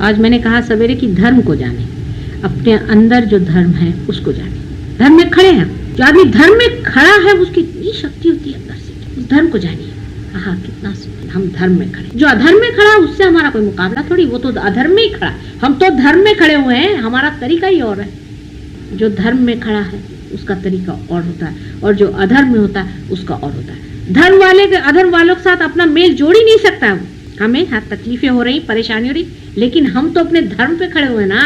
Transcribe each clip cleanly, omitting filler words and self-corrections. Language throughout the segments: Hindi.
आज मैंने कहा सवेरे कि धर्म को जाने, अपने अंदर जो धर्म है उसको जाने। धर्म में खड़े हैं, जो आदमी धर्म में खड़ा है उसकी इतनी शक्ति होती है अंदर से, उस धर्म को जानिए। हाँ, कितना हम धर्म में खड़े। जो अधर्म में खड़ा उससे हमारा कोई मुकाबला थोड़ी, वो तो अधर्म में ही खड़ा। हम तो धर्म में खड़े हुए हैं, हमारा तरीका ही और है। जो धर्म में खड़ा है उसका तरीका और होता है, और जो अधर्म में होता है उसका और होता है। धर्म वाले के अधर्म वालों के साथ अपना मेल जोड़ ही नहीं सकता वो। हमें हाँ तकलीफें हो रही, परेशानी हो रही, लेकिन हम तो अपने धर्म पे खड़े हुए ना।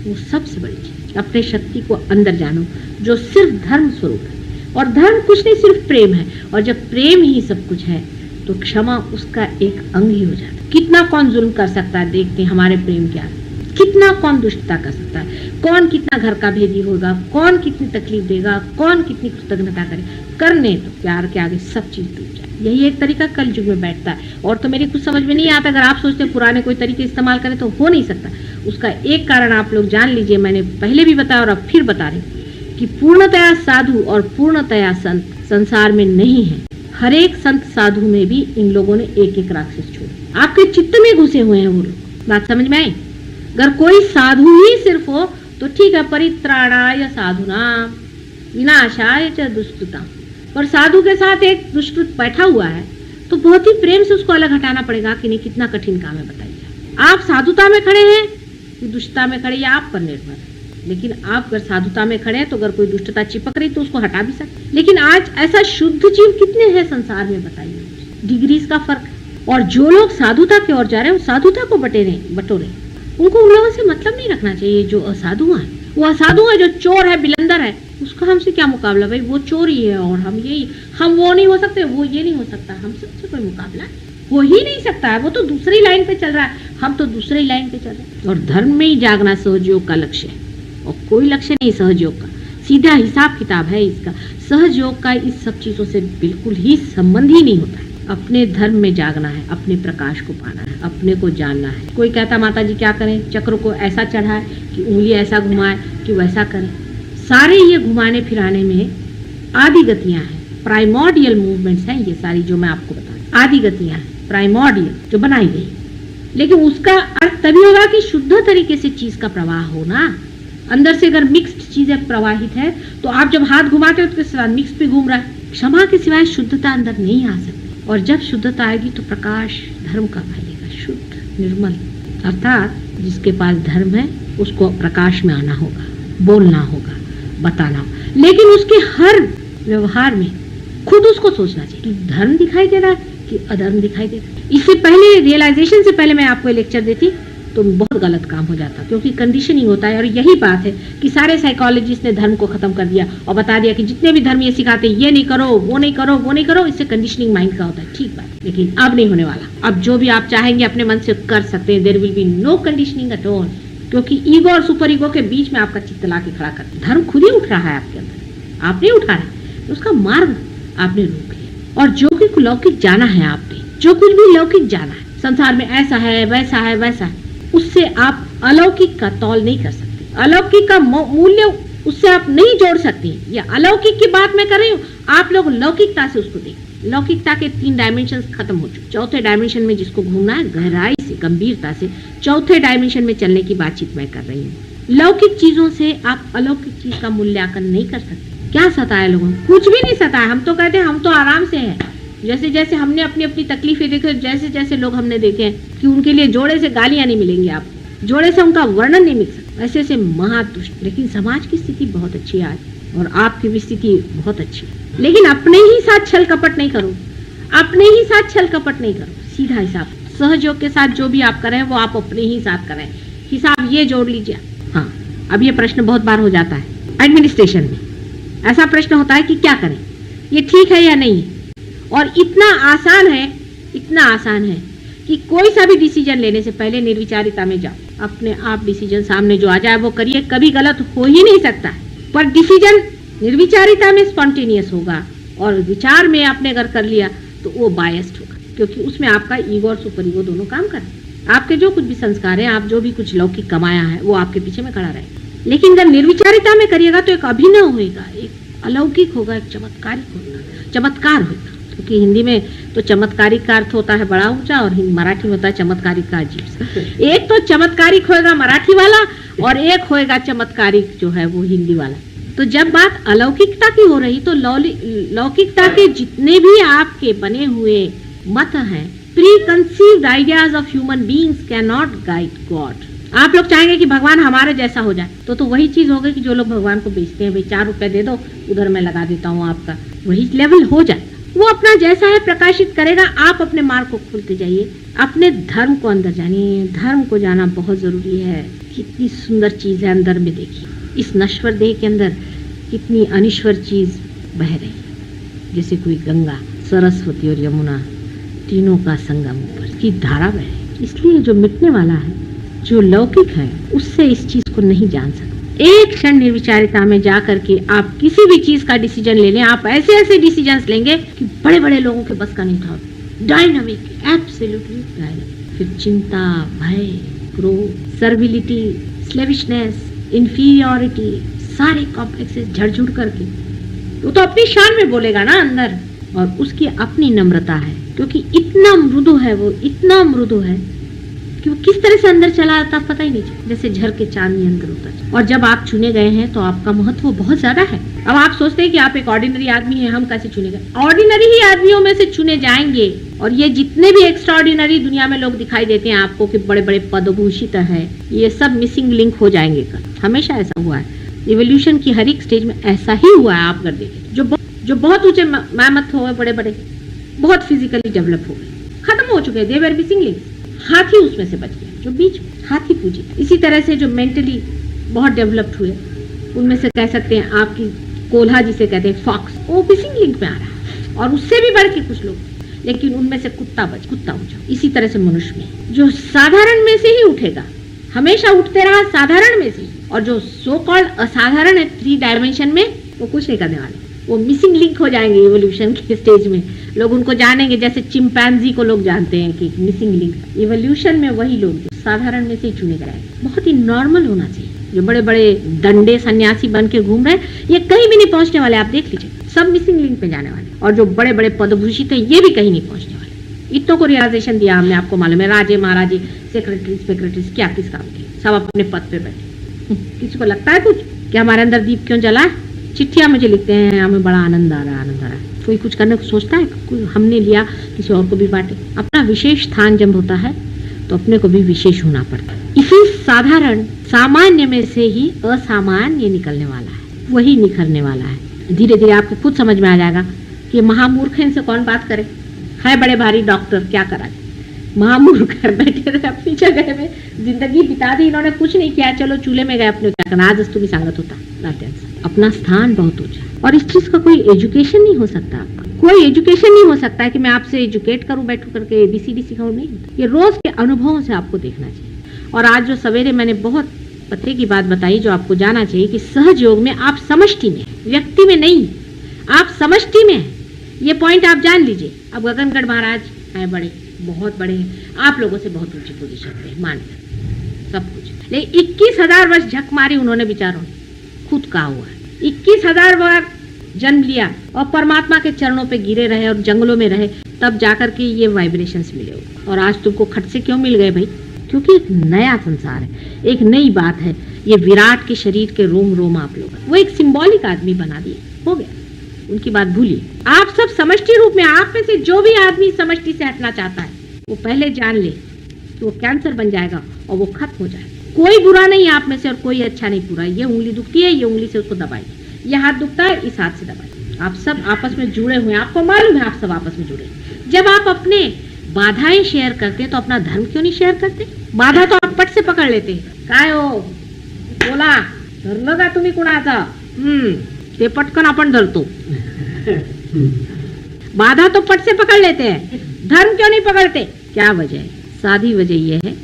वो सबसे बड़ी चीज, अपने शक्ति को अंदर जानो जो सिर्फ धर्म स्वरूप है। और धर्म कुछ नहीं, सिर्फ प्रेम है। और जब प्रेम ही सब कुछ है तो क्षमा उसका एक अंग ही हो जाता है। कितना कौन जुल्म कर सकता है, देखते हैं हमारे प्रेम क्या है। कितना कौन दुष्टता कर सकता है, कौन कितना घर का भेदी होगा, कौन कितनी तकलीफ देगा, कौन कितनी कृतज्ञता करे। करने तो प्यार के आगे सब चीज टूट जाए। यही एक तरीका कल युग में बैठता है। और तो मेरी कुछ समझ में नहीं आता, अगर आप सोचते हैं पुराने कोई तरीके इस्तेमाल करें तो हो नहीं सकता। उसका एक कारण आप लोग जान लीजिए, मैंने पहले भी बताया और अब फिर बता रही कि पूर्णतया साधु और पूर्णतया संत संसार में नहीं है। हर एक संत साधु में भी इन लोगों ने एक एक राक्षस छोड़े। आपके चित्त में घुसे हुए हैं वो लोग। बात समझ में आई? अगर कोई साधु ही सिर्फ हो तो ठीक है, परित्राणाय साधुनाम विनाशाय च दुष्कृताम। पर साधु के साथ एक दुष्कृत बैठा हुआ है तो बहुत ही प्रेम से उसको अलग हटाना पड़ेगा कि नहीं। कितना कठिन काम है बताइए। आप साधुता में खड़े हैं कि दुष्टता में खड़े, या आप पर निर्भर है। लेकिन आप अगर साधुता में खड़े हैं तो अगर कोई दुष्टता चिपक रही तो उसको हटा भी सकते। लेकिन आज ऐसा शुद्ध जीव कितने हैं संसार में बताइए। डिग्रीज का फर्क है। और जो लोग साधुता की ओर जा रहे हैं वो साधुता को बटोरे। उनको उन लोगों से मतलब नहीं रखना चाहिए जो असाधु है। वो असाधु है, जो चोर है, बिलंदर है, उसका हमसे क्या मुकाबला भाई। वो चोर ही है और हम यही, हम वो नहीं हो सकते, वो ये नहीं हो सकता, हमसे उससे कोई मुकाबला हो ही नहीं सकता है। वो तो दूसरी लाइन पे चल रहा है, हम तो दूसरी लाइन पे चल रहे हैं। और धर्म में ही जागना सहयोग का लक्ष्य है और कोई लक्ष्य नहीं सहयोग का। सीधा हिसाब किताब है इसका। सहयोग का इस सब चीजों से बिल्कुल ही संबंध ही नहीं होता है। अपने धर्म में जागना है, अपने प्रकाश को पाना है, अपने को जानना है। कोई कहता माता जी क्या करें, चक्र को ऐसा चढ़ाए कि उंगली ऐसा घुमाए कि वैसा करें। सारे ये घुमाने फिराने में आदि गतियां हैं, प्राइमोर्डियल मूवमेंट्स हैं ये सारी जो मैं आपको बता रही। आदि गतियां हैं प्राइमोर्डियल जो बनाई गई। लेकिन उसका अर्थ तभी होगा कि शुद्ध तरीके से चीज का प्रवाह हो ना। अंदर से अगर मिक्स्ड चीजें प्रवाहित है तो आप जब हाथ घुमाते हो तो उसके साथ मिक्स भी घूम रहा है। क्षमा के सिवाय शुद्धता अंदर नहीं आ सकती। और जब शुद्धता आएगी तो प्रकाश धर्म का फैलेगा, शुद्ध निर्मल। अर्थात जिसके पास धर्म है उसको प्रकाश में आना होगा, बोलना होगा, बताना होगा। लेकिन उसके हर व्यवहार में खुद उसको सोचना चाहिए कि धर्म दिखाई दे रहा है कि अधर्म दिखाई दे रहा है। इससे पहले, रियलाइजेशन से पहले मैं आपको लेक्चर देती तो बहुत गलत काम हो जाता, क्योंकि कंडीशनिंग होता है। और यही बात है कि सारे साइकोलॉजिस्ट ने धर्म को खत्म कर दिया और बता दिया कि जितने भी धर्म ये सिखाते ये नहीं करो, वो नहीं करो, वो नहीं करो। इससे कंडीशनिंग माइंड का होता है। ठीक बात, लेकिन अब नहीं होने वाला। अब जो भी आप चाहेंगे अपने मन से कर सकते हैं। There will be no conditioning at all, क्योंकि ईगो और सुपर ईगो के बीच में आपका चित्त ला के खड़ा कर। धर्म खुद ही उठ रहा है आपके अंदर, आप नहीं उठा रहे। उसका मार्ग आपने रोक लिया। और जो कुछ लौकिक जाना है आपने, जो कुछ भी लौकिक जाना है संसार में, ऐसा है वैसा है वैसा है, उससे आप अलौकिक का तौल नहीं कर सकते। अलौकिक का मूल्य उससे आप नहीं जोड़ सकते। ये अलौकिक की बात मैं कर रही हूँ, आप लोग लौकिकता से उसको देखें। लौकिकता के 3 डायमेंशन खत्म हो चुके। चौथे डायमेंशन में जिसको घूमना है गहराई से, गंभीरता से, चौथे डायमेंशन में चलने की बातचीत मैं कर रही हूँ। लौकिक चीजों से आप अलौकिक चीज का मूल्यांकन नहीं कर सकते। क्या सताया लोगों को? कुछ भी नहीं सताया। हम तो कहते हैं हम तो आराम से हैं। जैसे जैसे हमने अपनी अपनी तकलीफें देखी, जैसे जैसे लोग हमने देखे कि उनके लिए जोड़े से गालियां नहीं मिलेंगी, आप जोड़े से उनका वर्णन नहीं मिल सकता, ऐसे ऐसे महादुष्ट। लेकिन समाज की स्थिति बहुत अच्छी है आज, और आपकी भी स्थिति बहुत अच्छी है। लेकिन अपने ही साथ छल कपट नहीं करो, अपने ही साथ छल कपट नहीं करो। सीधा हिसाब, सहयोग के साथ जो भी आप करें वो आप अपने ही साथ करें। हिसाब ये जोड़ लीजिए। हाँ, अब ये प्रश्न बहुत बार हो जाता है एडमिनिस्ट्रेशन में। ऐसा प्रश्न होता है कि क्या करें, ये ठीक है या नहीं। और इतना आसान है, इतना आसान है कि कोई सा भी डिसीजन लेने से पहले निर्विचारिता में जाओ। अपने आप डिसीजन सामने जो आ जाए वो करिए, कभी गलत हो ही नहीं सकता। पर डिसीजन निर्विचारिता में स्पॉन्टेनियस होगा, और विचार में आपने अगर कर लिया तो वो बायस्ड होगा, क्योंकि उसमें आपका ईगो और सुपर ईगो दोनों काम कर रहे हैं। आपके जो कुछ भी संस्कार हैं, आप जो भी कुछ लौकिक कमाया है, वो आपके पीछे में खड़ा रहेगा। लेकिन अगर निर्विचारिता में करिएगा तो एक अभिनव होगा, एक अलौकिक होगा, एक चमत्कार होगा। क्योंकि हिंदी में तो चमत्कारिक का अर्थ होता है बड़ा ऊंचा और मराठी में होता है चमत्कारिक का अजीब सा। एक तो चमत्कारिक होएगा मराठी वाला और एक होएगा चमत्कारिक जो है वो हिंदी वाला। तो जब बात अलौकिकता की हो रही तो लौकिकता के जितने भी आपके बने हुए मत हैं, pre conceived ideas of human beings can not guide God. आप लोग चाहेंगे कि भगवान हमारे जैसा हो जाए तो वही चीज होगी कि जो लोग भगवान को बेचते हैं, भाई 4 रुपए दे दो, उधर मैं लगा देता हूँ आपका, वही लेवल हो जाए। वो अपना जैसा है प्रकाशित करेगा। आप अपने मार्ग को खोलते जाइए, अपने धर्म को अंदर जानिए। धर्म को जाना बहुत जरूरी है। कितनी सुंदर चीज है अंदर में, देखिए इस नश्वर देह के अंदर कितनी अनिश्वर चीज बह रही है, जैसे कोई गंगा, सरस्वती और यमुना तीनों का संगम ऊपर की धारा बह रही। इसलिए जो मिटने वाला है, जो लौकिक है, उससे इस चीज को नहीं जान सकते। एक क्षण निर्विचारिता में जाकर के आप किसी भी चीज का डिसीजन ले लें, आप ऐसे ऐसे डिसीजंस लेंगे कि बड़े बड़े लोगों के बस का नहीं था। Dynamic, absolutely dynamic. फिर चिंता, भय, क्रोध, सर्विलिटी, स्लेविशनेस, इंफीरियरिटी, सारे कॉम्प्लेक्सेस झड़झुड़ करके वो तो अपनी शान में बोलेगा ना अंदर। और उसकी अपनी नम्रता है, क्योंकि इतना मृदु है वो, इतना मृदु है कि वो किस तरह से अंदर चला आता पता ही नहीं चलता, जैसे झर के चांदनी अंदर होता है। और जब आप चुने गए हैं तो आपका महत्व बहुत ज्यादा है। अब आप सोचते हैं कि आप एक ऑर्डिनरी आदमी हैं, हम कैसे चुने गए? ऑर्डिनरी ही आदमियों में से चुने जाएंगे। और ये जितने भी एक्स्ट्रा ऑर्डिनरी दुनिया में लोग दिखाई देते हैं आपको कि बड़े बड़े पदभूषित है, ये सब मिसिंग लिंक हो जाएंगे कल। हमेशा ऐसा हुआ है, इवोल्यूशन की हर एक स्टेज में ऐसा ही हुआ है। आप कर देखें, जो बहुत ऊंचे मैमथ हो गए, बड़े बड़े बहुत फिजिकली डेवलप हो गए, खत्म हो चुके हैं, दे वर मिसिंग लिंक। हाथी उसमें से बच गया, जो बीच हाथी पूजी। इसी तरह से जो मेंटली बहुत डेवलप्ड हुए, उनमें से कह सकते हैं आपकी कोल्हा जिसे कहते हैं फॉक्स, वो मिसिंग लिंक में आ रहा है। और उससे भी बढ़ के कुछ लोग, लेकिन उनमें से कुत्ता उठा। इसी तरह से मनुष्य में जो साधारण में से ही उठेगा, हमेशा उठते रहा साधारण में से, और जो सो कॉल्ड असाधारण है 3 डायमेंशन में, वो कुछ नहीं करने वाले, वो मिसिंग लिंक हो जाएंगे इवोल्यूशन के स्टेज में। लोग उनको जानेंगे जैसे चिंपैंजी को लोग जानते हैं कि मिसिंग लिंक। इवोल्यूशन में वही लोग जो साधारण में से ही चुने गए, बहुत ही नॉर्मल होना चाहिए। जो बड़े बड़े डंडे सन्यासी बन के घूम रहे हैं, ये कहीं भी नहीं पहुंचने वाले, आप देख लीजिए, सब मिसिंग लिंक पे जाने वाले। और जो बड़े बड़े पदभूषित है, ये भी कहीं नहीं पहुंचने वाले। इतनों को रियलाइजेशन दिया हमने, आपको मालूम है, राजे महाराजे, सेक्रेटरीज क्या किस काम के, सब अपने पद पे बैठे। किसी को लगता है कुछ कि हमारे अंदर दीप क्यों जला है? चिट्ठियां मुझे लिखते हैं, हमें बड़ा आनंद आ रहा है। कोई कुछ करने को सोचता है, कोई हमने लिया किसी और को भी बांटे। अपना विशेष स्थान जब होता है तो अपने को भी विशेष होना पड़ता है। इसी साधारण सामान्य में से ही असामान्य निकलने वाला है, वही निखरने वाला है। धीरे धीरे आपको खुद समझ में आ जाएगा कि महामूर्ख इनसे कौन बात करे, है बड़े भारी डॉक्टर, क्या करा, महामूर्ख घर बैठे रहे अपनी जगह में, जिंदगी बिता दी इन्होंने, कुछ नहीं किया, चलो चूल्हे में गए अपने, क्या करना, आज तुम्हें सांगत होता। अपना स्थान बहुत ऊंचा, और इस चीज का कोई एजुकेशन नहीं हो सकता। आपका कोई एजुकेशन नहीं हो सकता है कि मैं आपसे एजुकेट करूं बैठू करके, ABCD सिखाऊं, नहीं। ये रोज के अनुभवों से आपको देखना चाहिए। और आज जो सवेरे मैंने बहुत पते की बात बताई, जो आपको जाना चाहिए कि सहज योग में आप समष्टि में, व्यक्ति में नहीं, आप समष्टि में। ये पॉइंट आप जान लीजिए। अब गगनगढ़ महाराज है, बड़े बहुत बड़े हैं, आप लोगों से बहुत ऊंची पोजीशन पे, मान सब कुछ, लेकिन 21,000 वर्ष झक मारी उन्होंने, विचारों खुद कहा हुआ है। 21,000 बार जन्म लिया और परमात्मा के चरणों पे गिरे रहे और जंगलों में रहे, तब जाकर के ये वाइब्रेशंस मिले। और आज तुमको खट से क्यों मिल गए भाई? क्योंकि एक नया संसार है, एक नई बात है। ये विराट के शरीर के रोम रोम आप लोग, वो एक सिंबॉलिक आदमी बना दिए, हो गया, उनकी बात भूलिए। आप सब समष्टि रूप में, आप में से जो भी आदमी समष्टि से हटना चाहता है, वो पहले जान ले कि वो कैंसर बन जाएगा और वो खत्म हो जाएगा। कोई बुरा नहीं आप में से और कोई अच्छा नहीं पूरा। ये उंगली दुखती है, ये उंगली से उसको दबाइए, ये हाथ दुखता है, इस हाथ से दबाइए। आप सब आपस में जुड़े हुए हैं, आपको मालूम है आप सब आपस में जुड़े। जब आप अपने बाधाएं शेयर करते हैं तो अपना धर्म क्यों नहीं शेयर करते? बाधा तो आप पट से पकड़ लेते हैं, काय हो बोला धरलं का तुम्ही कुणाचा, ते पटकन आपण धरतो। बाधा तो पट से पकड़ लेते हैं, धर्म क्यों नहीं पकड़ते? क्या वजह है? सादी वजह यह है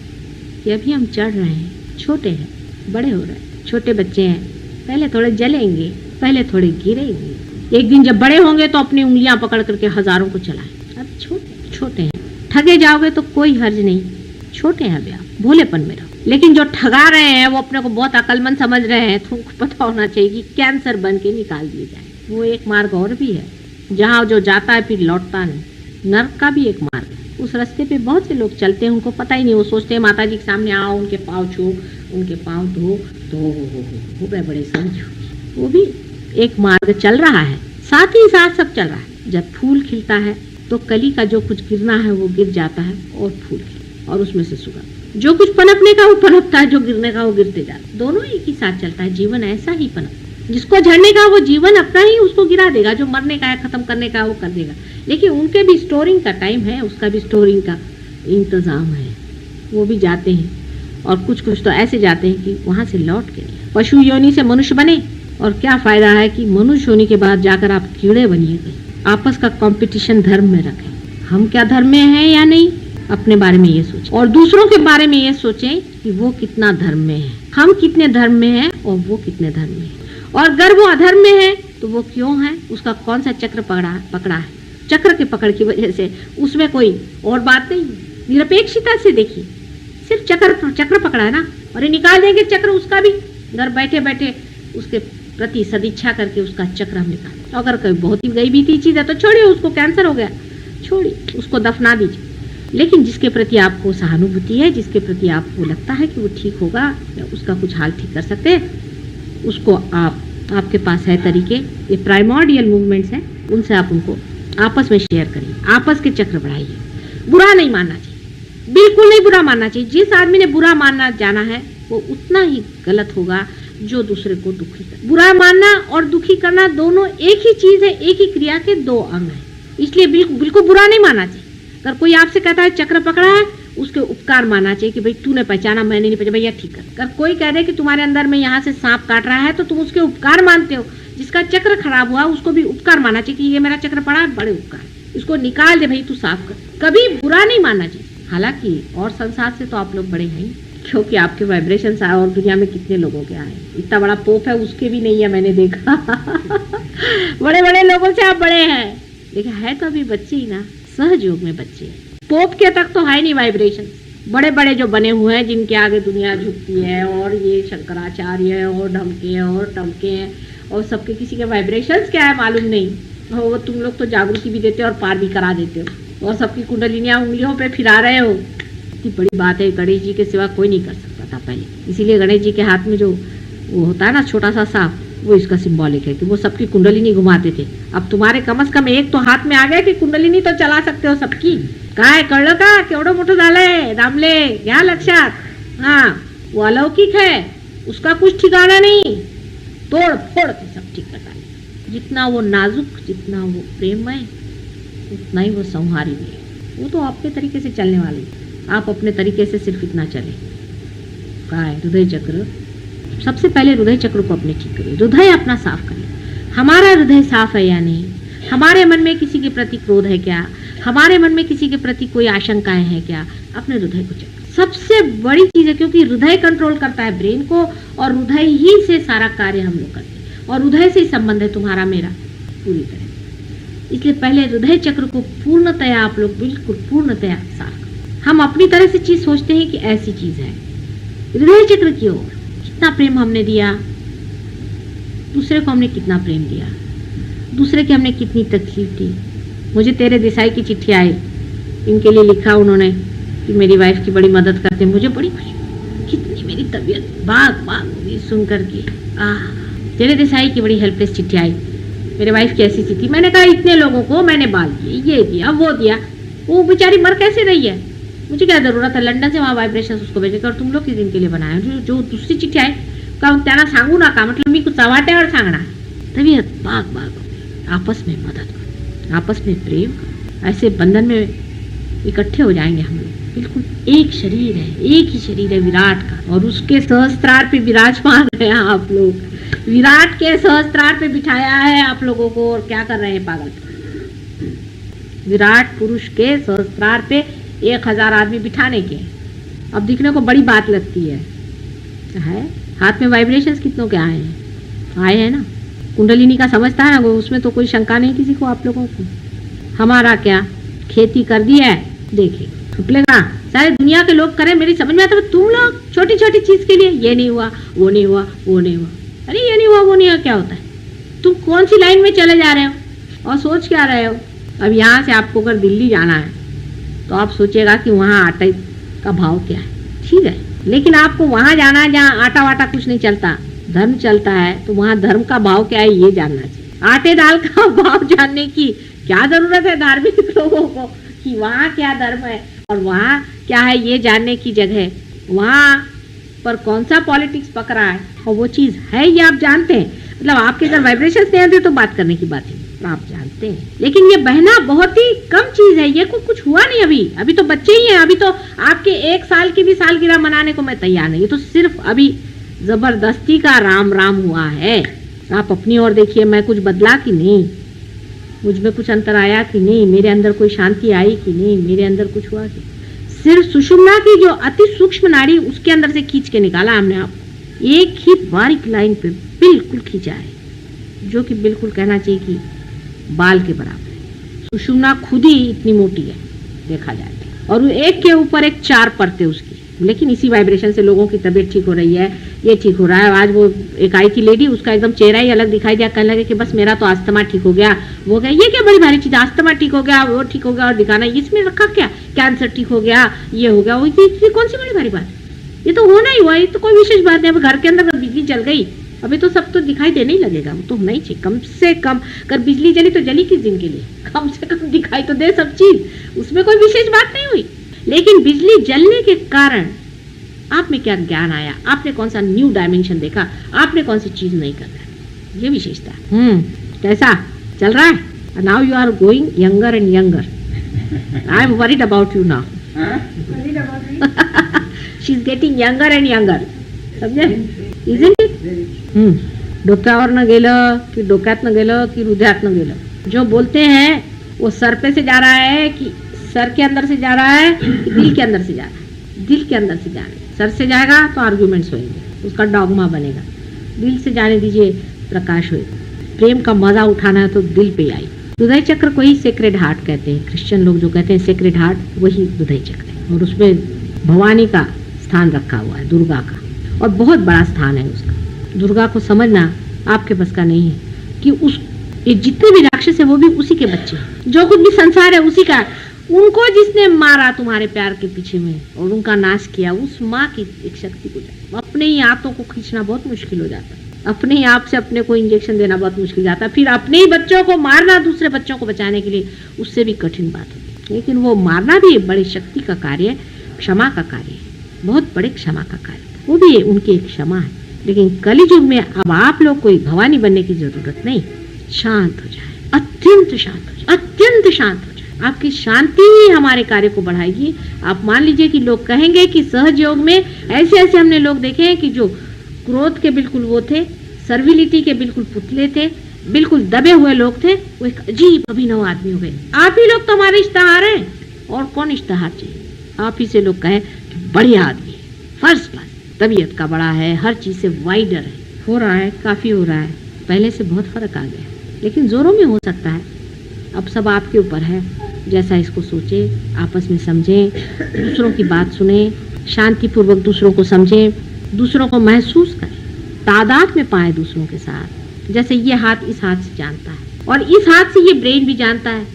कि अभी हम चढ़ रहे हैं, छोटे हैं, बड़े हो रहे हैं। छोटे बच्चे हैं, पहले थोड़े जलेंगे, पहले थोड़े गिरेंगे, एक दिन जब बड़े होंगे तो अपनी उंगलियां पकड़ करके हजारों को चलाएं। अब छोटे हैं, ठगे जाओगे तो कोई हर्ज नहीं, छोटे हैं अभी आप, भोलेपन में रहो। लेकिन जो ठगा रहे हैं वो अपने को बहुत अकलमंद समझ रहे हैं, तुमको पता होना चाहिए कि कैंसर बन के निकाल दिए जाए। वो एक मार्ग और भी है, जहाँ जो जाता है फिर लौटता नहीं। नर्क का भी एक मार्ग है। उस रास्ते पे बहुत से लोग चलते हैं, उनको पता ही नहीं, वो सोचते हैं माता जी के सामने आओ, उनके पाँव छू, उनके पाँव धो, तो हो गए बड़े समझो। वो भी एक मार्ग चल रहा है, साथ ही साथ सब चल रहा है। जब फूल खिलता है तो कली का जो कुछ गिरना है वो गिर जाता है और फूल खिलता, और उसमें से सुगंध। जो कुछ पनपने का वो पनपता है, जो गिरने का वो गिरते जाता है। दोनों एक ही साथ चलता है। जीवन ऐसा ही पनपता है। जिसको झड़ने का वो जीवन अपना ही उसको गिरा देगा, जो मरने का है, खत्म करने का वो कर देगा। लेकिन उनके भी स्टोरिंग का टाइम है, उसका भी स्टोरिंग का इंतजाम है। वो भी जाते हैं, और कुछ कुछ तो ऐसे जाते हैं कि वहां से लौट के नहीं। पशु योनि से मनुष्य बने, और क्या फायदा है कि मनुष्य होने के बाद जाकर आप कीड़े बनिए। आपस का कंपटीशन धर्म में रखें। हम क्या धर्म में हैं या नहीं, अपने बारे में ये सोचें, और दूसरों के बारे में ये सोचें कि वो कितना धर्म में है, हम कितने धर्म में हैं और वो कितने धर्म में है। और अगर वो अधर्म में है तो वो क्यों है, उसका कौन सा चक्र पकड़ा है। चक्र के पकड़ की वजह से उसमें कोई और बात नहीं। निरपेक्षता से देखिए, सिर्फ चक्र पकड़ा है ना, और ये निकाल देंगे चक्र उसका भी। घर बैठे बैठे उसके प्रति सदिच्छा करके उसका चक्र हम निकाल। अगर कोई बहुत ही गई बीती चीज है तो छोड़िए, उसको कैंसर हो गया, छोड़िए, उसको दफना दीजिए। लेकिन जिसके प्रति आपको सहानुभूति है, जिसके प्रति आपको लगता है कि वो ठीक होगा या उसका कुछ हाल ठीक कर सकते हैं, उसको आपके पास है तरीके, ये प्राइमोर्डियल मूवमेंट्स हैं, उनसे आप उनको आपस में शेयर करिए, आपस के चक्र बढ़ाइए। बुरा नहीं मानना चाहिए, बिल्कुल नहीं बुरा मानना चाहिए। जिस आदमी ने बुरा मानना जाना है वो उतना ही गलत होगा जो दूसरे को दुखी कर। बुरा मानना और दुखी करना दोनों एक ही चीज है, एक ही क्रिया के दो अंग है। इसलिए बिल्कुल बुरा नहीं मानना चाहिए। अगर कोई आपसे कहता है चक्र पकड़ा है, उसके उपकार मानना चाहिए कि भाई तूने पहचाना, मैंने नहीं पहचाना, भैया ठीक कर। अगर कोई कह दे कि तुम्हारे अंदर में यहाँ से सांप काट रहा है तो तुम उसके उपकार मानते हो। जिसका चक्र खराब हुआ उसको भी उपकार मानना चाहिए कि ये मेरा चक्र पड़ा है, बड़े उपकार, इसको निकाल दे भाई, तू साफ कर। कभी बुरा नहीं मानना चाहिए। हालांकि और संसार से तो आप लोग बड़े हैं, क्योंकि आपके वाइब्रेशन आए, और दुनिया में कितने लोगों के आए। इतना बड़ा पोप है, उसके भी नहीं है, मैंने देखा। बड़े बड़े लोगों से आप बड़े हैं, लेकिन है तो अभी बच्चे ही ना, सहयोग में बच्चे हैं। पोप के तक तो है नहीं वाइब्रेशन। बड़े बड़े जो बने हुए हैं, जिनके आगे दुनिया झुकती है, और ये शंकराचार्य है, और ढमके हैं और टमके हैं, और सबके किसी के वाइब्रेशंस क्या है मालूम नहीं। वो तुम लोग तो जागृति भी देते हो और पार भी करा देते हो, और सबकी कुंडलिनियां उंगलियों पे फिरा रहे हो। इतनी बड़ी बात है, गणेश जी के सिवा कोई नहीं कर सकता था पहले। इसीलिए गणेश जी के हाथ में जो वो होता है ना छोटा सा सांप, वो इसका सिंबॉलिक है कि वो सबकी कुंडलिनी घुमाते थे। अब तुम्हारे कम से कम एक तो हाथ में आ गया कि कुंडलिनी तो चला सकते हो सबकी। काय कळलं का, केवढं मोठं झालंय दामले, घ्या लक्षात। हाँ, वो अलौकिक है, उसका कुछ ठिकाना नहीं, तोड़ फोड़ के सब ठीक करता है। जितना वो नाजुक, जितना वो प्रेममय, उतना ही वो संहारी भी है। वो तो आपके तरीके से चलने वाली, आप अपने तरीके से सिर्फ इतना चले। काय हृदय चक्र, सबसे पहले हृदय चक्र को अपने ठीक करिए, हृदय अपना साफ करिए। हमारा हृदय साफ है या नहीं, हमारे मन में किसी के प्रति क्रोध है क्या, हमारे मन में किसी के प्रति कोई आशंकाएं हैं क्या, अपने हृदय को चेक। सबसे बड़ी चीज है, क्योंकि हृदय कंट्रोल करता है ब्रेन को, और हृदय ही से सारा कार्य हम लोग करते हैं, और हृदय से ही संबंध है तुम्हारा मेरा पूरी तरह। इसलिए पहले हृदय चक्र को पूर्णतया आप लोग बिल्कुल पूर्णतया साफ करें। हम अपनी तरह से चीज सोचते हैं कि ऐसी चीज है, हृदय चक्र की ओर कितना प्रेम हमने दिया, दूसरे को हमने कितना प्रेम दिया, दूसरे की हमने कितनी तकलीफ दी। मुझे तेरे देसाई की चिट्ठी आई, इनके लिए लिखा उन्होंने कि मेरी वाइफ की बड़ी मदद करते, मुझे बड़ी खुशी, कितनी मेरी तबीयत बाग हुई सुन करके। तेरे देसाई की बड़ी हेल्पलेस चिट्ठी आई, मेरे वाइफ की ऐसी थी। मैंने कहा इतने लोगों को मैंने बाल दिए, ये दिया वो दिया, वो बेचारी मर कैसे रही है, मुझे क्या जरूरत है लंडन से वहाँ वाइब्रेशन उसको भेजे कर, तुम लोग किस दिन के लिए बनाए। जो दूसरी चिट्ठी आहे का त्यांना सांगू नका, म्हटलं मी चव्हाट्यावर सांगणार। तबीयत बाग आपस में मदद करो, आपस में प्रेम करो, ऐसे बंधन में इकट्ठे हो जाएंगे हम लोग। बिल्कुल एक शरीर है, एक ही शरीर है विराट का, और उसके सहस्त्रार पे विराजमान है आप लोग। विराट के सहस्त्रार पे बिठाया है आप लोगों को, और क्या कर रहे हैं पागल। विराट पुरुष के सहस्त्रार पे 1000 आदमी बिठाने के। अब दिखने को बड़ी बात लगती है, हाथ में वाइब्रेशंस कितनों के आए हैं ना। कुंडलिनी का समझता है ना वो, उसमें तो कोई शंका नहीं किसी को आप लोगों को। हमारा क्या खेती कर दी है, देखिए छुपलेगा, सारे दुनिया के लोग करें, मेरी समझ में आता है। तुम लोग छोटी छोटी चीज के लिए ये नहीं हुआ, वो नहीं हुआ, वो नहीं हुआ, अरे ये नहीं हुआ वो नहीं हुआ क्या होता है, तुम कौन सी लाइन में चले जा रहे हो। और सोच क्या रहे हो? अब यहाँ से आपको अगर दिल्ली जाना है तो आप सोचेगा कि वहाँ आटे का भाव क्या है, ठीक है, लेकिन आपको वहाँ जाना है जहाँ आटा वाटा कुछ नहीं चलता, धर्म चलता है, तो वहाँ धर्म का भाव क्या है ये जानना चाहिए। आटे दाल का भाव जानने की क्या जरूरत है धार्मिक लोगों को कि वहाँ क्या धर्म है और वहाँ क्या है ये जानने की जगह वहाँ पर कौन सा पॉलिटिक्स पक रहा है और वो चीज है ये आप जानते हैं। मतलब आपके अगर वाइब्रेशंस नहीं आते तो बात करने की बात है, आप जानते हैं। लेकिन ये बहना बहुत ही कम चीज है, ये कुछ हुआ नहीं अभी तो बच्चे ही हैं। अभी तो आपके 1 साल की भी सालगिरह मनाने को मैं तैयार नहीं, ये तो सिर्फ अभी जबरदस्ती का राम राम हुआ है। आप अपनी ओर देखिए, मैं कुछ बदला कि नहीं, मुझ में कुछ अंतर आया कि नहीं, मेरे अंदर कोई शांति आई कि नहीं, मेरे अंदर कुछ हुआ कि सिर्फ सुषुम्ना की जो अति सूक्ष्म नाड़ी उसके अंदर से खींच के निकाला हमने आप, एक ही बारीक लाइन पे बिल्कुल खींचा है जो कि बिल्कुल कहना चाहिए कि बाल के बराबर है। सुषुम्ना खुद ही इतनी मोटी है देखा जाए और वो एक के ऊपर एक 4 परतें उसकी, लेकिन इसी वाइब्रेशन से लोगों की तबीयत ठीक हो रही है, ये ठीक हो रहा है। आज वो एक आई थी लेडी, उसका एकदम चेहरा ही अलग दिखाई दिया, कहने लगे कि बस मेरा तो अस्थमा ठीक हो गया, वो गया, ये क्या बड़ी भारी चीज, अस्थमा ठीक हो गया, वो ठीक हो गया और दिखाना इसमें रखा क्या, कैंसर ठीक हो गया, ये हो गया, वो ये कौन सी बड़ी भारी बात, ये तो होना ही हुआ, ये तो कोई विशेष बात नहीं। अब घर के अंदर बिजली जल गई अभी तो सब तो दिखाई देने ही लगेगा, वो तो होना ही चाहिए। कम से कम अगर बिजली जली तो जली किस दिन के लिए, कम से कम दिखाई तो दे सब चीज, उसमें कोई विशेष बात नहीं हुई। लेकिन बिजली जलने के कारण आप में क्या ज्ञान आया, आपने कौन सा न्यू डायमेंशन देखा, आपने कौन सी चीज नहीं करना, ये विशेषता। कैसा चल रहा है? Now you are going younger and younger, I am worried about you now, she is getting younger and younger, समझे? Isn't it? डोक्यावरनं गेलं की डोक्यातनं गेलं की हृदयातनं गेलं, जो बोलते हैं वो सर पे से जा रहा है कि सर के अंदर से जा रहा है कि दिल के अंदर से जा रहा है, दिल के अंदर से जा रहा है। सर से जाएगा तो आर्ग्यूमेंट्स होंगे, उसका डॉगमा बनेगा, दिल से जाने दीजिए प्रकाश होएगा। प्रेम का मजा उठाना है तो दिल पे आई। हृदय चक्र को ही सेक्रेड हार्ट कहते हैं, क्रिश्चियन लोग जो कहते हैं सेक्रेड हार्ट वही हृदय चक्र है, और उसमें भवानी का स्थान रखा हुआ है, दुर्गा का, और बहुत बड़ा स्थान है उसका। दुर्गा को समझना आपके बस का नहीं है कि उस ये जितने भी राक्षस है वो भी उसी के बच्चे हैं, जो कुछ भी संसार है उसी का। उनको जिसने मारा तुम्हारे प्यार के पीछे में और उनका नाश किया, उस माँ की एक शक्ति को अपने ही हाथों को खींचना बहुत मुश्किल हो जाता है, अपने ही आप से अपने को इंजेक्शन देना बहुत मुश्किल जाता है, फिर अपने ही बच्चों को मारना दूसरे बच्चों को बचाने के लिए उससे भी कठिन बात है। लेकिन वो मारना भी बड़ी शक्ति का कार्य है, क्षमा का कार्य है, बहुत बड़े क्षमा का कार्य, वो भी उनकी एक क्षमा है। लेकिन कलियुग में अब आप लोग कोई भवानी बनने की जरूरत नहीं, शांत हो जाए, अत्यंत शांत हो जाए, अत्यंत शांत हो जाए। आपकी शांति ही हमारे कार्य को बढ़ाएगी। आप मान लीजिए कि लोग कहेंगे कि सहज योग में ऐसे ऐसे हमने लोग देखे हैं कि जो क्रोध के बिल्कुल वो थे, सर्विलिटी के बिल्कुल पुतले थे, बिल्कुल दबे हुए लोग थे, वो एक अजीब अभिनव आदमी हो गए। आप ही लोग तो हमारे इश्तेहार हैं, और कौन इश्तेहार चाहिए? आप ही से लोग कहें कि बढ़िया आदमी है, फर्स्ट क्लास, तबीयत का बड़ा है, हर चीज से वाइडर है, हो रहा है, काफी हो रहा है, पहले से बहुत फर्क आ गया, लेकिन जोरों में हो सकता है। अब सब आपके ऊपर है, जैसा इसको सोचे, आपस में समझें, दूसरों की बात सुने, शांतिपूर्वक दूसरों को समझें, दूसरों को महसूस करें, तादाद में पाए दूसरों के साथ। जैसे ये हाथ इस हाथ से जानता है और इस हाथ से ये ब्रेन भी जानता है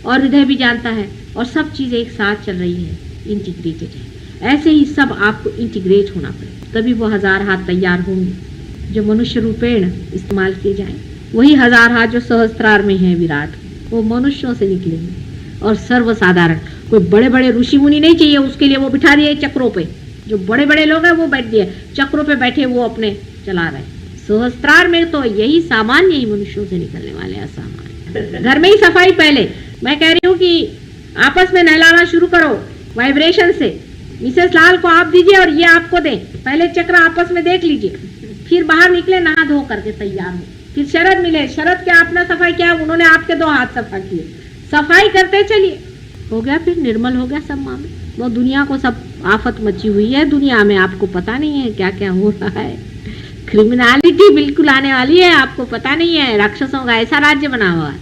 और हृदय भी जानता है, और सब चीजें एक साथ चल रही है, इंटीग्रेटेड है। ऐसे ही सब आपको इंटीग्रेट होना पड़ेगा, तभी वो 1000 हाथ तैयार होंगे जो मनुष्य रूपेण इस्तेमाल किए जाए। वही 1000 हाथ जो सहस्त्रार में है विराट, वो मनुष्यों से निकलेंगे और सर्वसाधारण। कोई बड़े बड़े ऋषि मुनि नहीं चाहिए उसके लिए, वो बिठा दिए चक्रों पे, जो बड़े बड़े लोग हैं वो बैठ दिए चक्रों पे, बैठे वो अपने चला रहे। सहस्त्रार में तो यही सामान्य ही मनुष्यों से निकलने वाले असामान्य। घर में ही सफाई, पहले मैं कह रही हूँ कि आपस में नहलाना शुरू करो वाइब्रेशन से। मिसेस लाल को आप दीजिए और ये आपको दें, पहले चक्र आपस में देख लीजिए, फिर बाहर निकले नहा धो करके तैयार हो। फिर शरद मिले, शरद क्या आपने सफाई किया, उन्होंने आपके 2 हाथ सफा किए, सफाई करते चलिए, हो गया, फिर निर्मल हो गया सब मामले। वो दुनिया को सब आफत मची हुई है, दुनिया में आपको पता नहीं है क्या क्या हो रहा है, क्रिमिनलिटी बिल्कुल आने वाली है, आपको पता नहीं है। राक्षसों का ऐसा राज्य बना हुआ है,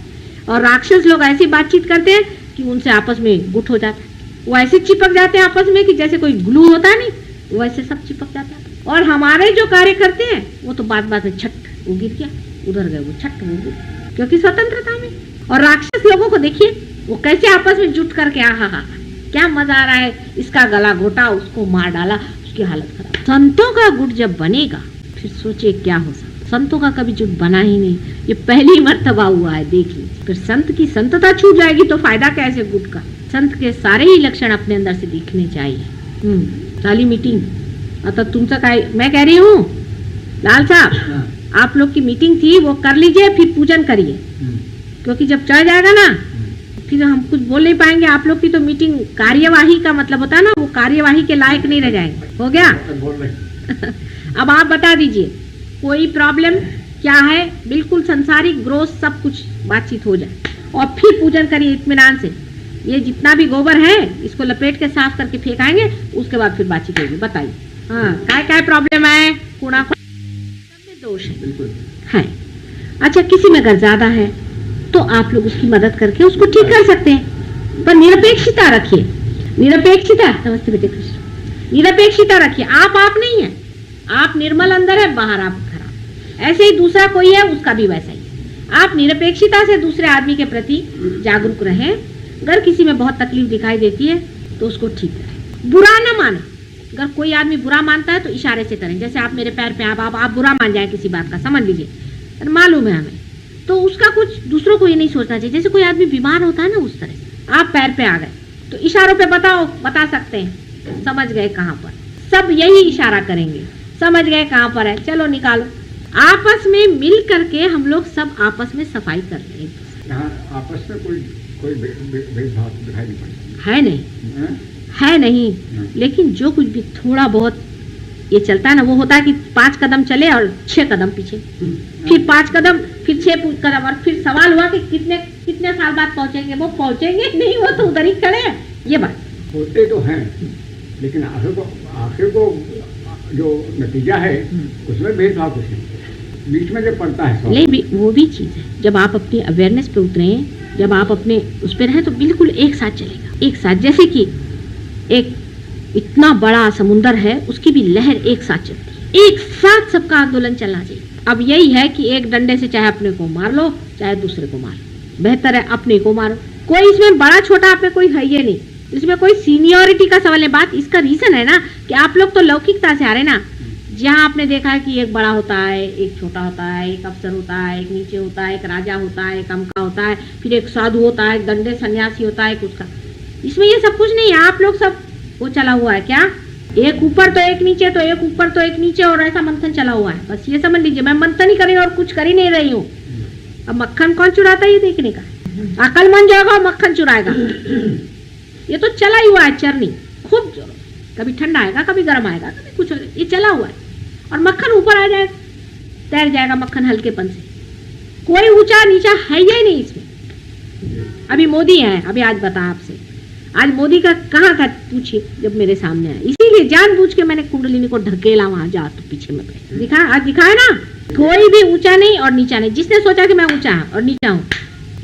और राक्षस लोग ऐसी बातचीत करते हैं कि उनसे आपस में गुट हो जाता है, वो ऐसे चिपक जाते हैं आपस में कि जैसे कोई ग्लू होता है नहीं, वैसे सब चिपक जाता है। और हमारे जो कार्य करते हैं वो तो बात बात में छट वो गिर गया, उधर गए वो छट वो गिर, क्योंकि स्वतंत्रता में और राक्षस लोगों को देखिए, वो कैसे आपस में जुट करके आहा क्या मजा आ रहा है, इसका गला घोटा, उसको मार डाला, उसकी हालत खराब। संतों का गुट जब बनेगा फिर सोचिए क्या हो सकता। संतों का कभी जुट बना ही नहीं, ये पहली मर्तबा हुआ है, देख लीजिए। फिर संत की संतता छूट जाएगी तो फायदा कैसे गुट का। संत के सारे ही लक्षण अपने अंदर से दिखने चाहिए। साली मीटिंग आता तुमचं काय, मैं कह रही हूँ लाल साहब, आप लोग की मीटिंग थी वो कर लीजिए, फिर पूजन करिए, क्योंकि जब चढ़ जाएगा ना फिर हम कुछ बोल नहीं पाएंगे। आप लोग की तो मीटिंग कार्यवाही का मतलब होता है ना, वो कार्यवाही के लायक नहीं रह जाएंगे। हो गया? अब आप बता दीजिए कोई प्रॉब्लम क्या है, बिल्कुल संसारिक ग्रोथ सब कुछ बातचीत हो जाए और फिर पूजन करिए इत्मीनान से। ये जितना भी गोबर है इसको लपेट के साफ करके फेंकाएंगे, उसके बाद फिर बातचीत होगी। बताइए हाँ क्या प्रॉब्लम है, कूड़ा दोष है। अच्छा, किसी में अगर ज्यादा है तो आप लोग उसकी मदद करके उसको ठीक कर सकते हैं, पर निरपेक्षता रखिए। निरपेक्षता, नमस्ते बेटे कृष्ण, निरपेक्षता रखिए। आप नहीं है, आप निर्मल अंदर है, बाहर आप खराब। ऐसे ही दूसरा कोई है उसका भी वैसा ही है। आप निरपेक्षता से दूसरे आदमी के प्रति जागरूक रहें। अगर किसी में बहुत तकलीफ दिखाई देती है तो उसको ठीक करें, बुरा ना माने। अगर कोई आदमी बुरा मानता है तो इशारे से करें, जैसे आप मेरे पैर पे आप बुरा मान जाए किसी बात का, समझ लीजिए मालूम है हमें, तो उसका कुछ दूसरों को ये नहीं सोचना चाहिए। जैसे कोई आदमी बीमार होता है ना, उस तरह से आप पैर पे आ गए तो इशारों पे बता सकते हैं, समझ गए कहाँ पर, सब यही इशारा करेंगे, समझ गए कहाँ पर है, चलो निकालो। आपस में मिल करके हम लोग सब आपस में सफाई कर रहे हैं। आपस में कोई भेदभाव दिखाई नहीं पड़ता है नहीं, लेकिन जो कुछ भी थोड़ा बहुत ये चलता है ना, वो होता है कि 5 कदम चले और 6 कदम पीछे, फिर 5 कदम, फिर 6 कदम, और फिर सवाल हुआ कि कितने साल बाद पहुंचेंगे। वो पहुंचेंगे नहीं, वो तो उधर ही खड़े हैं। ये बात होते तो हैं, लेकिन आखिर को जो नतीजा है उसमें भेदभाव कुछ नहीं, बीच में जो पड़ता है नहीं, वो भी चीज है। जब आप अपनी अवेयरनेस पे उतरे, जब आप अपने उस पे रहे तो बिल्कुल एक साथ चलेगा, एक साथ। जैसे कि एक इतना बड़ा समुंदर है, उसकी भी लहर एक साथ चलती है, एक साथ सबका आंदोलन चलना चाहिए। अब यही है कि एक डंडे से चाहे अपने को मार लो चाहे दूसरे को मार लो, बेहतर है अपने को मारो। कोई इसमें बड़ा छोटा आप में कोई है ये नहीं, इसमें कोई सीनियोरिटी का सवाल है। बात इसका रीजन है ना कि आप लोग तो लौकिकता से आ रहे ना, जहाँ आपने देखा है कि एक बड़ा होता है, एक छोटा होता है, एक अफसर होता है, एक नीचे होता है, एक राजा होता है, एक अमका होता है, फिर एक साधु होता है, एक दंडे सन्यासी होता है, कुछ का। इसमें ये सब कुछ नहीं है। आप लोग सब वो चला हुआ है क्या, एक ऊपर तो एक नीचे, तो एक ऊपर तो एक नीचे, और ऐसा मंथन चला हुआ है। बस ये समझ लीजिए, मैं मंथन ही कर रही हूँ और कुछ कर ही नहीं रही हूँ। अब मक्खन कौन चुराता है ये देखने का, अकलमंद जो होगा मक्खन चुराएगा। ये तो चला ही हुआ है चरनी, खूब जोर, कभी ठंडा आएगा, कभी गर्म आएगा, कभी कुछ, ये चला हुआ है। और मक्खन ऊपर आ जाएगा, तैर जाएगा मक्खन हल्केपन से। कोई ऊंचा नीचा है ही नहीं इसमें। अभी मोदी है, अभी आज बता आपसे, आज मोदी का कहाँ था पूछिए, जब मेरे सामने आया। इसीलिए जानबूझ के मैंने कुंडलिनी को ढकेला वहां, जा तो पीछे में दिखा, आज दिखाया ना, कोई भी ऊंचा नहीं और नीचा नहीं। जिसने सोचा कि मैं ऊंचा और नीचा हूँ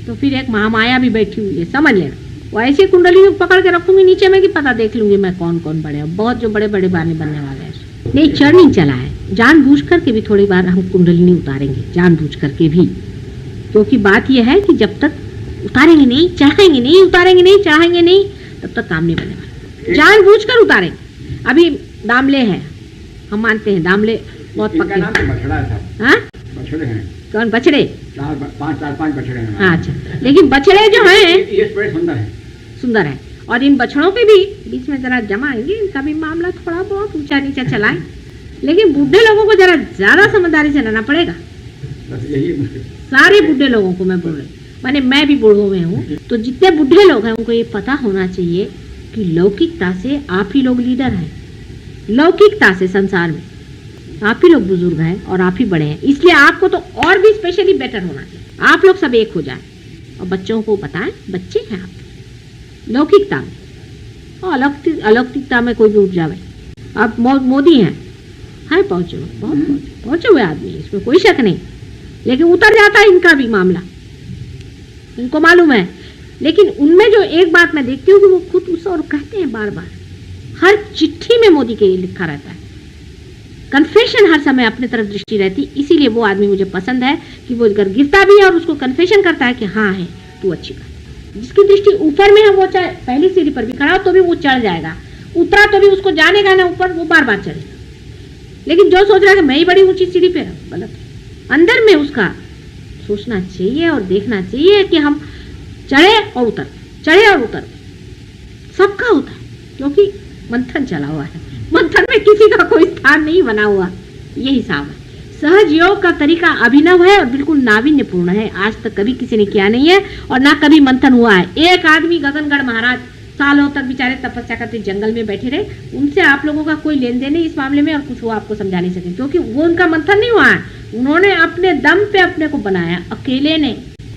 तो फिर एक महामाया भी बैठी हुई है, समझ लेना। वो ऐसी कुंडलिनी पकड़ के रखूंगी नीचे में कि पता देख लूंगी मैं कौन कौन बड़े, बहुत जो बड़े बड़े बाने बनने वाले हैं। नहीं, चढ़नी चला है, जानबूझ करके भी थोड़ी बार हम कुंडलिनी उतारेंगे, जानबूझ करके भी। क्योंकि बात यह है कि जब तक उतारेंगे नहीं, चढ़ाएंगे नहीं, उतारेंगे नहीं, चढ़ाएंगे नहीं, तब तक काम नहीं बने वाला। जानबूझ कर उतारेंगे। अभी दामले हैं, हम मानते हैं दामले बहुत पक्के हैं। बछड़े हैं, कौन बछड़े? 4-5 बछड़े हैं। अच्छा, लेकिन बछड़े जो हैं ये सुंदर है, सुंदर है। और इन बछड़ों के भी बीच में जरा जमाएंगे, इनका भी मामला थोड़ा बहुत ऊंचा नीचा चलाएं। लेकिन बूढ़े लोगों को जरा ज्यादा समझदारी से रहना पड़ेगा। यही मुश्किल, सारे बूढ़े लोगों को मैं बोल रही, माने मैं भी बूढ़ों में हूँ, तो जितने बूढ़े लोग हैं उनको ये पता होना चाहिए कि लौकिकता से आप ही लोग लीडर हैं। लौकिकता से संसार में आप ही लोग बुजुर्ग हैं और आप ही बड़े हैं। इसलिए आपको तो और भी स्पेशली बेटर होना चाहिए। आप लोग सब एक हो जाएं और बच्चों को बताएं, बच्चे हैं आप लौकिकता में, और अलौकिकता में कोई भी उठ जाए। अब मोदी हैं, पहुंचे, बहुत पहुंचे हुए आदमी, इसमें कोई शक नहीं। लेकिन उतर जाता है इनका भी मामला, इनको मालूम है। लेकिन उनमें जो एक बात मैं देखती हूँ कि वो खुद उस और कहते हैं बार बार, हर चिट्ठी में मोदी के लिखा रहता है, कन्फेशन हर समय अपने तरफ दृष्टि रहती। इसीलिए वो आदमी मुझे पसंद है कि वो अगर गिरता भी है और उसको कन्फेशन करता है कि हाँ है, तू अच्छी कर। जिसकी दृष्टि ऊपर में है वो चाहे पहली सीढ़ी पर भी खड़ा हो तो भी वो चढ़ जाएगा, उतरा तो भी उसको जानेगा ना ऊपर, वो बार बार चढ़ेगा। लेकिन जो सोच रहा है कि मैं ही बड़ी ऊंची सीढ़ी पे, गलत है। अंदर में उसका सोचना चाहिए और देखना चाहिए कि हम चढ़े और उतर, चढ़े और उतर। सबका होता है क्योंकि मंथन चला हुआ है, मंथन में किसी का कोई स्थान नहीं बना हुआ, ये हिसाब है। सहज योग का तरीका अभिनव है और बिल्कुल नावीन्यपूर्ण है। आज तक कभी किसी ने किया नहीं है और ना कभी मंथन हुआ है। एक आदमी गगनगढ़ महाराज सालों तक बेचारे तपस्या करते जंगल में बैठे रहे, उनसे आप लोगों का कोई लेन देन नहीं इस मामले में और कुछ वो आपको समझा नहीं सके, क्योंकि वो उनका मंथन नहीं हुआ है। उन्होंने अपने दम पे अपने को बनाया, अकेले ने।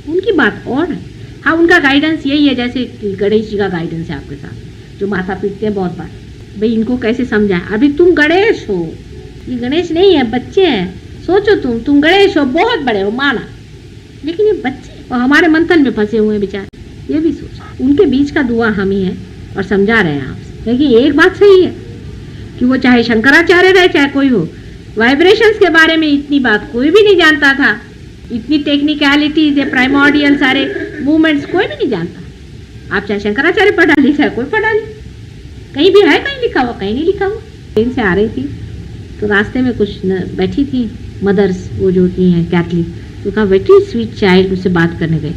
उनकी बात और है। हाँ, उनका गाइडेंस यही है, जैसे गणेश जी का गाइडेंस है आपके साथ, जो माथा पीटते हैं बहुत बार, भाई इनको कैसे समझाएं। अभी तुम गणेश हो, ये गणेश नहीं है, बच्चे हैं। सोचो तुम गणेश हो, बहुत बड़े हो, माना, लेकिन ये बच्चे और हमारे मंथन में फंसे हुए हैं बेचारे, ये भी सोचो। उनके बीच का दुआ हम ही है और समझा रहे हैं आपसे। लेकिन एक बात सही है कि वो चाहे शंकराचार्य रहे चाहे कोई हो, वाइब्रेशंस के बारे में इतनी बात कोई भी नहीं जानता था। इतनी टेक्निकलिटीज है, प्राइमोर्डियल सारे मूवमेंट्स कोई भी नहीं जानता। आप चाहे शंकराचार्य पढ़ा ली चाहे कोई पढ़ा ली, कहीं भी है कहीं लिखा हुआ, कहीं नहीं लिखा हुआ। ट्रेन से आ रही थी तो रास्ते में कुछ बैठी थी मदर्स, वो जो होती हैं कैथलिक, तो कहा वेरी स्वीट चाइल्ड, उससे बात करने गई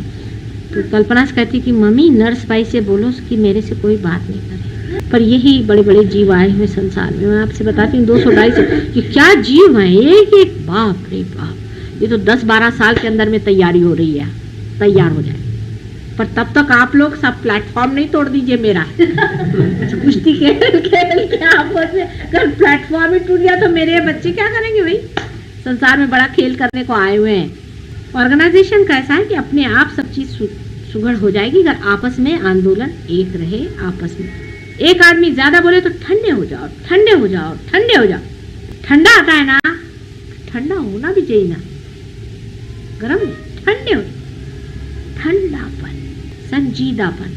तो कल्पना से कहती कि मम्मी नर्स भाई से बोलो कि मेरे से कोई बात नहीं करे। पर यही बड़े बड़े जीव आए हुए संसार में, मैं आपसे बताती हूँ 200-250 कि क्या जीव हैं, एक एक, बाप रे बाप। ये तो 10-12 साल के अंदर में तैयारी हो रही है, तैयार हो जाए। पर तब तक आप लोग सब प्लेटफॉर्म नहीं तोड़ दीजिए मेरा। कुश्ती खेल के आपस में अगर प्लेटफॉर्म ही टूट गया तो मेरे बच्चे क्या करेंगे भाई? संसार में बड़ा खेल करने को आए हुए हैं। ऑर्गेनाइजेशन का ऐसा है कि अपने आप सब चीज सुगढ़ हो जाएगी अगर आपस में आंदोलन एक रहे। आपस में एक आदमी ज्यादा बोले तो ठंडे हो जाओ, ठंडे हो जाओ, ठंडे हो जाओ। ठंडा आता है ना, ठंडा होना भी चाहिए ना, गर्म ठंडे हो, ठंडापन, संजीदापन,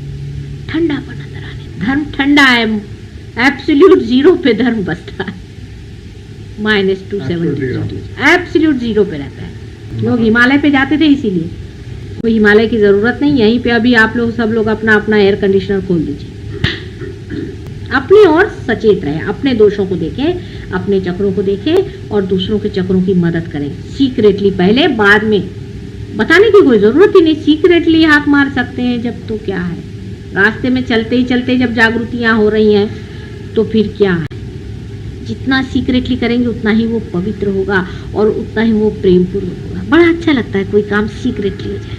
ठंडापन अंदर आने। धर्म ठंडा है, एब्सोल्यूट जीरो पे धर्म बसता है, -270 एब्सोल्यूट जीरो पे रहता है। लोग हिमालय पे जाते थे इसीलिए, कोई हिमालय की जरूरत नहीं। यहीं पे अभी आप लोग सब लोग अपना अपना एयर कंडीशनर खोल दीजिए। अपनी ओर सचेत रहे, अपने दोषों को देखें, अपने चक्रों को देखें और दूसरों के चक्रों की मदद करें सीक्रेटली, पहले बाद में। बताने की कोई जरूरत ही नहीं, सीक्रेटली हाथ मार सकते हैं जब, तो क्या है। रास्ते में चलते ही चलते जब जागृतियां हो रही हैं तो फिर क्या है। जितना सीक्रेटली करेंगे उतना ही वो पवित्र होगा और उतना ही वो प्रेमपूर्ण होगा। बड़ा अच्छा लगता है कोई काम सीक्रेटली हो जाए।